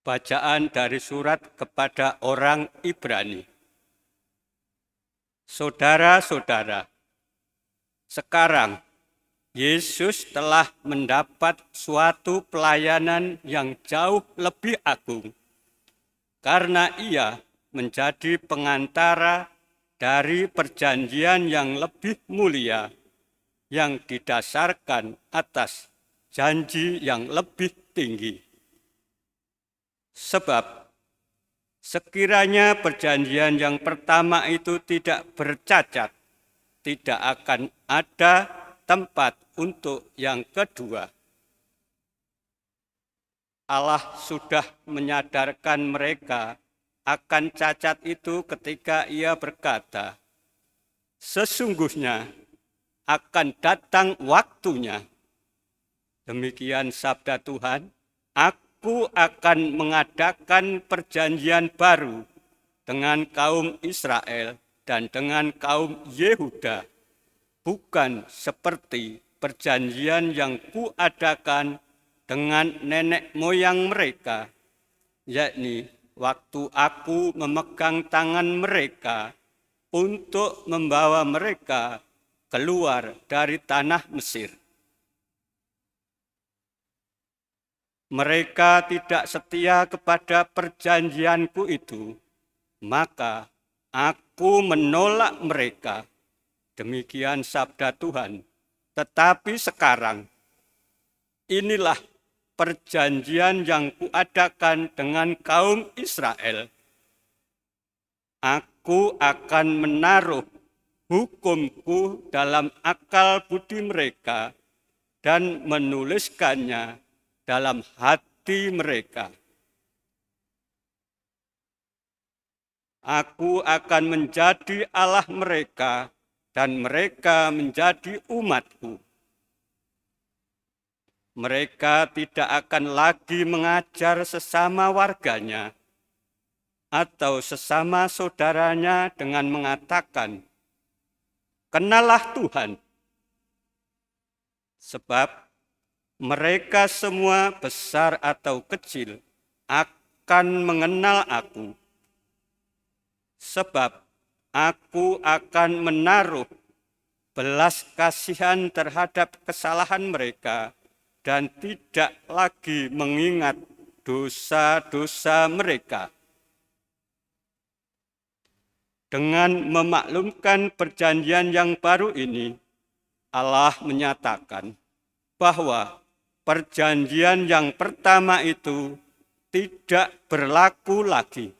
Bacaan dari surat kepada orang Ibrani. Saudara-saudara, sekarang Yesus telah mendapat suatu pelayanan yang jauh lebih agung, karena Ia menjadi pengantara dari perjanjian yang lebih mulia, yang didasarkan atas janji yang lebih tinggi. Sebab sekiranya perjanjian yang pertama itu tidak bercacat, tidak akan ada tempat untuk yang kedua. Allah sudah menyadarkan mereka akan cacat itu ketika Ia berkata, "Sesungguhnya akan datang waktunya." Demikian sabda Tuhan, "Aku akan mengadakan perjanjian baru dengan kaum Israel dan dengan kaum Yehuda, bukan seperti perjanjian yang kuadakan dengan nenek moyang mereka, yakni waktu aku memegang tangan mereka untuk membawa mereka keluar dari tanah Mesir. Mereka tidak setia kepada perjanjianku itu, maka aku menolak mereka." Demikian sabda Tuhan. "Tetapi sekarang, inilah perjanjian yang kuadakan dengan kaum Israel. Aku akan menaruh hukumku dalam akal budi mereka dan menuliskannya dalam hati mereka. Aku akan menjadi Allah mereka dan mereka menjadi umatku. Mereka tidak akan lagi mengajar sesama warganya atau sesama saudaranya dengan mengatakan, 'Kenallah Tuhan,' sebab mereka semua besar atau kecil akan mengenal aku. Sebab aku akan menaruh belas kasihan terhadap kesalahan mereka dan tidak lagi mengingat dosa-dosa mereka." Dengan memaklumkan perjanjian yang baru ini, Allah menyatakan bahwa perjanjian yang pertama itu tidak berlaku lagi,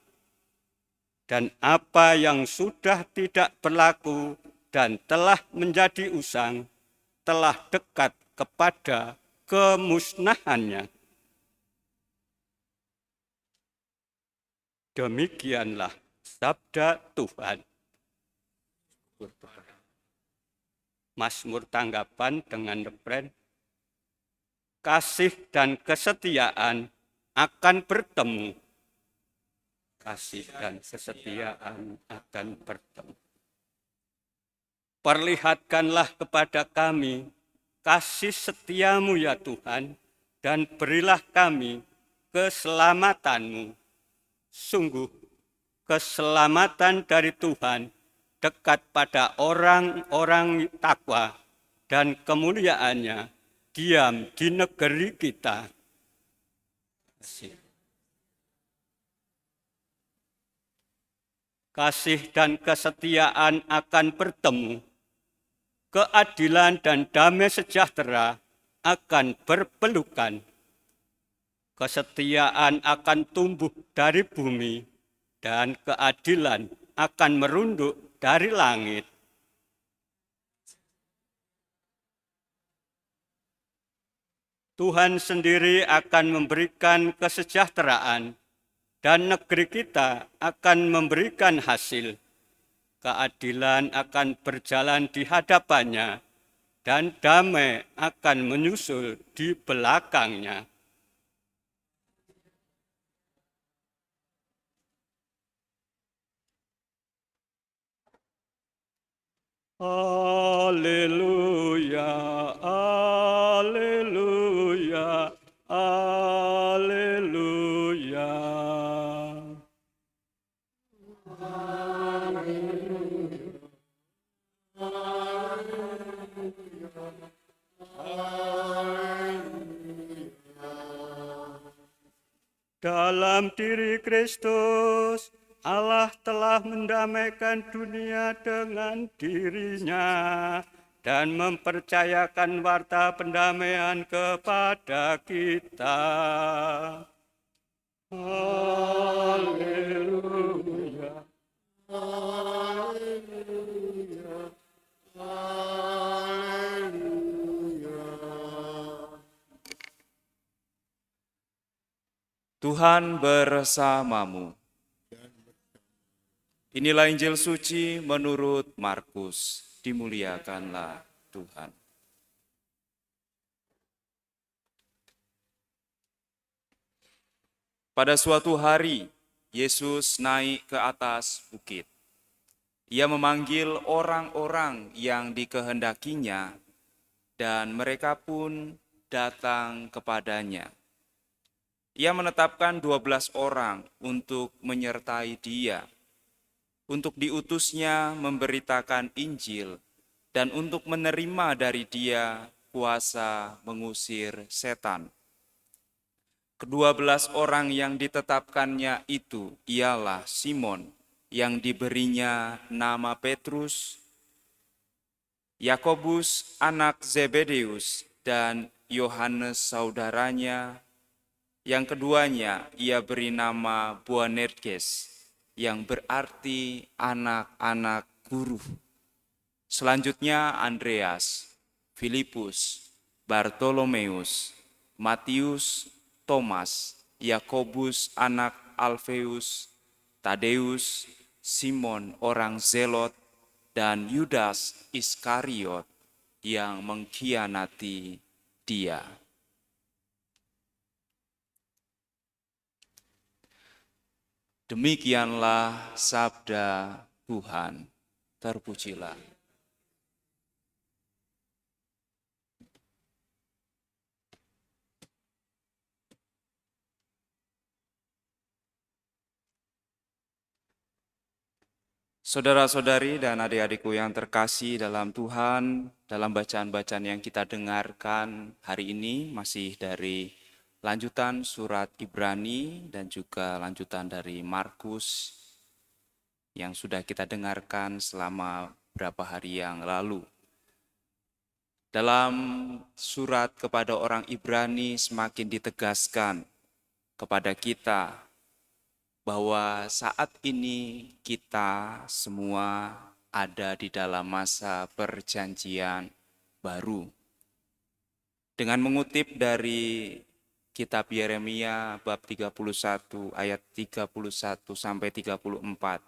dan apa yang sudah tidak berlaku dan telah menjadi usang telah dekat kepada kemusnahannya. Demikianlah sabda Tuhan. Mazmur tanggapan dengan refren, "Kasih dan kesetiaan akan bertemu." Kasih dan kesetiaan akan bertemu. "Perlihatkanlah kepada kami kasih setiamu ya Tuhan, dan berilah kami keselamatanmu. Sungguh, keselamatan dari Tuhan dekat pada orang-orang takwa, dan kemuliaannya diam di negeri kita." Kasih dan kesetiaan akan bertemu, keadilan dan damai sejahtera akan berpelukan. Kesetiaan akan tumbuh dari bumi, dan keadilan akan merunduk dari langit. Tuhan sendiri akan memberikan kesejahteraan, dan negeri kita akan memberikan hasil. Keadilan akan berjalan di hadapannya, dan damai akan menyusul di belakangnya. Haleluya, haleluya, haleluya. Dalam diri Kristus, Allah telah mendamaikan dunia dengan dirinya dan mempercayakan warta pendamaian kepada kita. Haleluya. Haleluya. Haleluya. Tuhan bersamamu. Inilah Injil suci menurut Markus. Dimuliakanlah Tuhan. Pada suatu hari, Yesus naik ke atas bukit. Ia memanggil orang-orang yang dikehendakinya, dan mereka pun datang kepadanya. Ia menetapkan 12 orang untuk menyertai dia, untuk diutusnya memberitakan Injil, dan untuk menerima dari dia kuasa mengusir setan. Ke-12 orang yang ditetapkannya itu ialah Simon, yang diberinya nama Petrus, Yakobus anak Zebedeus, dan Yohanes saudaranya. Yang keduanya ia beri nama Boanerges, yang berarti anak-anak guru. Selanjutnya Andreas, Filipus, Bartolomeus, Matius, Thomas, Yakobus anak Alfeus, Tadeus, Simon orang Zelot, dan Yudas Iskariot yang mengkhianati dia. Demikianlah sabda Tuhan. Terpujilah. Saudara-saudari dan adik-adikku yang terkasih dalam Tuhan, dalam bacaan-bacaan yang kita dengarkan hari ini masih dari lanjutan surat Ibrani dan juga lanjutan dari Markus yang sudah kita dengarkan selama beberapa hari yang lalu. Dalam surat kepada orang Ibrani semakin ditegaskan kepada kita bahwa saat ini kita semua ada di dalam masa perjanjian baru. Dengan mengutip dari kitab Yeremia bab 31 ayat 31 sampai 34,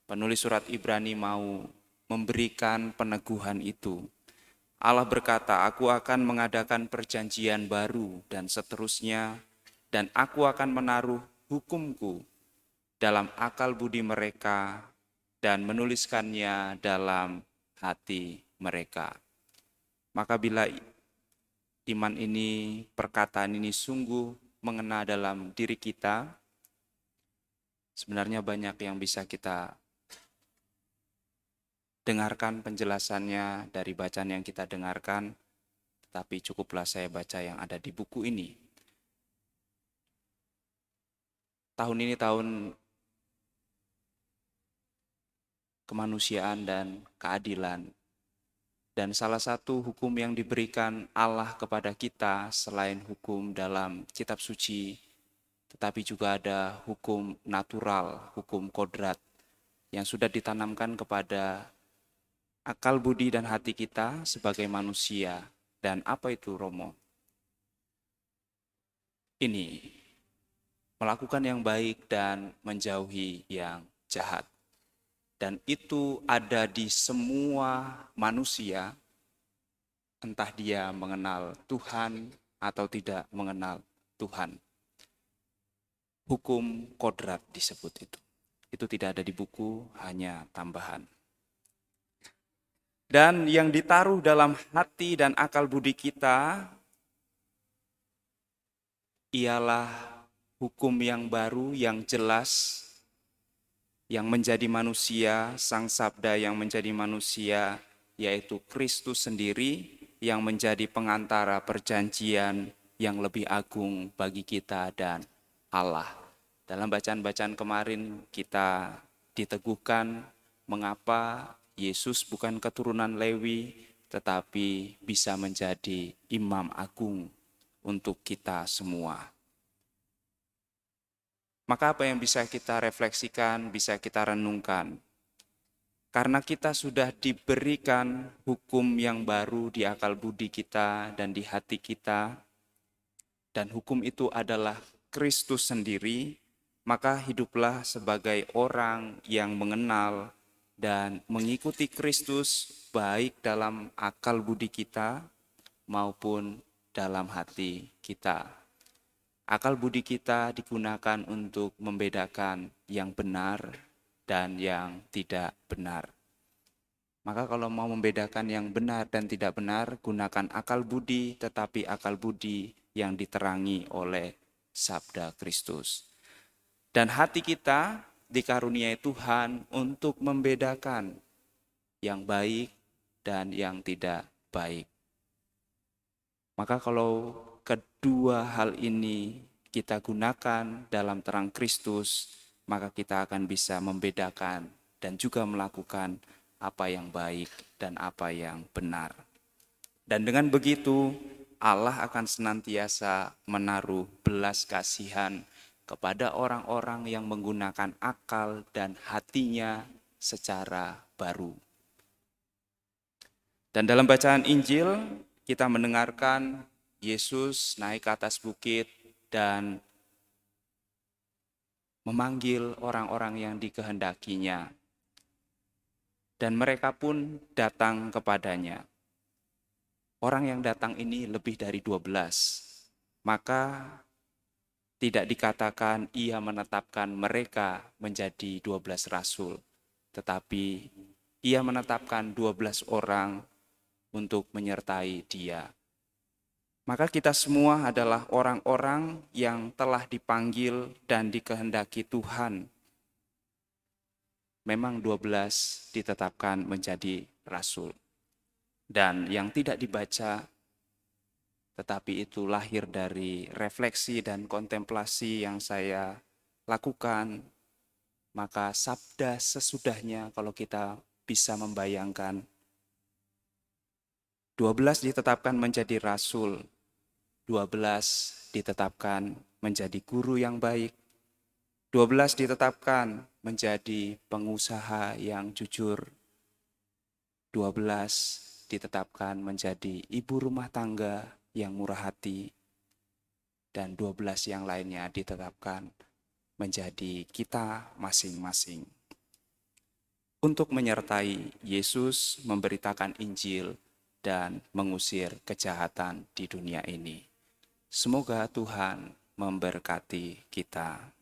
penulis surat Ibrani mau memberikan peneguhan itu. Allah berkata, "Aku akan mengadakan perjanjian baru dan seterusnya, dan aku akan menaruh hukumku dalam akal budi mereka dan menuliskannya dalam hati mereka." Maka bila iman ini, perkataan ini sungguh mengena dalam diri kita, sebenarnya banyak yang bisa kita dengarkan penjelasannya dari bacaan yang kita dengarkan, tetapi cukuplah saya baca yang ada di buku ini. Tahun ini tahun kemanusiaan dan keadilan. Dan salah satu hukum yang diberikan Allah kepada kita selain hukum dalam kitab suci, tetapi juga ada hukum natural, hukum kodrat yang sudah ditanamkan kepada akal budi dan hati kita sebagai manusia. Dan apa itu, Romo? Ini, melakukan yang baik dan menjauhi yang jahat. Dan itu ada di semua manusia, entah dia mengenal Tuhan atau tidak mengenal Tuhan. Hukum kodrat disebut itu. Itu tidak ada di buku, hanya tambahan. Dan yang ditaruh dalam hati dan akal budi kita ialah hukum yang baru, yang jelas, yang menjadi manusia, Sang Sabda yang menjadi manusia, yaitu Kristus sendiri yang menjadi pengantara perjanjian yang lebih agung bagi kita dan Allah. Dalam bacaan-bacaan kemarin kita diteguhkan mengapa Yesus bukan keturunan Lewi, tetapi bisa menjadi imam agung untuk kita semua. Maka apa yang bisa kita refleksikan, bisa kita renungkan? Karena kita sudah diberikan hukum yang baru di akal budi kita dan di hati kita, dan hukum itu adalah Kristus sendiri, maka hiduplah sebagai orang yang mengenal dan mengikuti Kristus baik dalam akal budi kita maupun dalam hati kita. Akal budi kita digunakan untuk membedakan yang benar dan yang tidak benar. Maka kalau mau membedakan yang benar dan tidak benar, gunakan akal budi, tetapi akal budi yang diterangi oleh sabda Kristus. Dan hati kita dikaruniai Tuhan untuk membedakan yang baik dan yang tidak baik. Maka kalau kedua hal ini kita gunakan dalam terang Kristus, maka kita akan bisa membedakan dan juga melakukan apa yang baik dan apa yang benar. Dan dengan begitu, Allah akan senantiasa menaruh belas kasihan kepada orang-orang yang menggunakan akal dan hatinya secara baru. Dan dalam bacaan Injil, kita mendengarkan Yesus naik ke atas bukit dan memanggil orang-orang yang dikehendakinya. Dan mereka pun datang kepadanya. Orang yang datang ini lebih dari 12. Maka tidak dikatakan ia menetapkan mereka menjadi 12 rasul. Tetapi ia menetapkan 12 orang untuk menyertai dia. Maka kita semua adalah orang-orang yang telah dipanggil dan dikehendaki Tuhan. Memang 12 ditetapkan menjadi rasul. Dan yang tidak dibaca, tetapi itu lahir dari refleksi dan kontemplasi yang saya lakukan. Maka sabda sesudahnya kalau kita bisa membayangkan, 12 ditetapkan menjadi rasul, 12 ditetapkan menjadi guru yang baik, 12 ditetapkan menjadi pengusaha yang jujur, 12 ditetapkan menjadi ibu rumah tangga yang murah hati, dan 12 yang lainnya ditetapkan menjadi kita masing-masing. Untuk menyertai Yesus memberitakan Injil dan mengusir kejahatan di dunia ini. Semoga Tuhan memberkati kita.